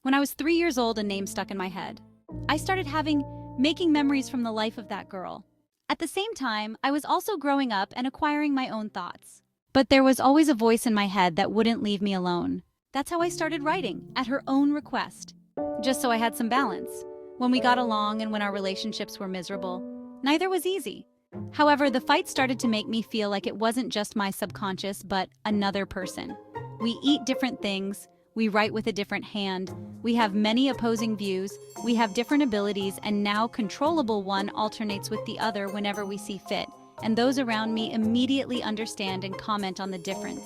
When I was 3 years old, a name stuck in my head. I started making memories from the life of that girl. At the same time, I was also growing up and acquiring my own thoughts. But there was always a voice in my head that wouldn't leave me alone. That's how I started writing, at her own request. Just so I had some balance. When we got along and when our relationships were miserable, neither was easy. However, the fight started to make me feel like it wasn't just my subconscious, but another person. We eat different things, we write with a different hand, we have many opposing views, we have different abilities, and now controllable one alternates with the other whenever we see fit, and those around me immediately understand and comment on the difference.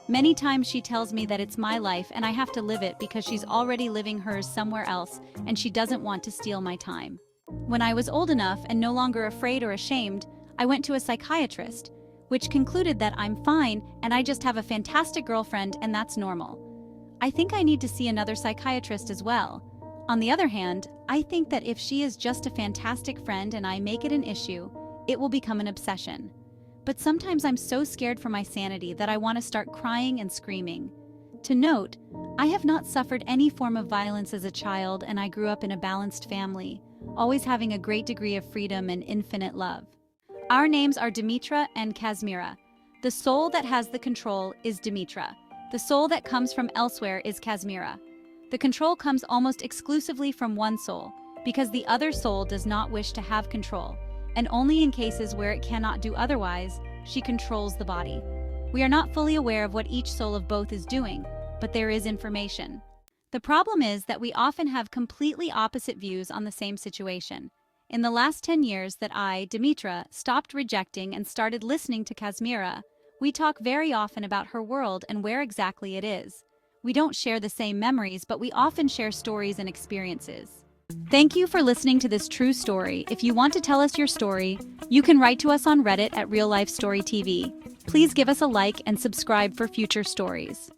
Many times she tells me that it's my life and I have to live it because she's already living hers somewhere else and she doesn't want to steal my time. When I was old enough and no longer afraid or ashamed, I went to a psychiatrist, which concluded that I'm fine and I just have a fantastic girlfriend and that's normal. I think I need to see another psychiatrist as well. On the other hand, I think that if she is just a fantastic friend and I make it an issue, it will become an obsession. But sometimes I'm so scared for my sanity that I want to start crying and screaming. To note, I have not suffered any form of violence as a child and I grew up in a balanced family, always having a great degree of freedom and infinite love. Our names are Dimitra and Kazmira. The soul that has the control is Dimitra. The soul that comes from elsewhere is Kazmira. The control comes almost exclusively from one soul, because the other soul does not wish to have control, and only in cases where it cannot do otherwise, she controls the body. We are not fully aware of what each soul of both is doing, but there is information. The problem is that we often have completely opposite views on the same situation. In the last 10 years that I, Dimitra, stopped rejecting and started listening to Kazmira, we talk very often about her world and where exactly it is. We don't share the same memories, but we often share stories and experiences. Thank you for listening to this true story. If you want to tell us your story, you can write to us on Reddit at Real Life Story TV. Please give us a like and subscribe for future stories.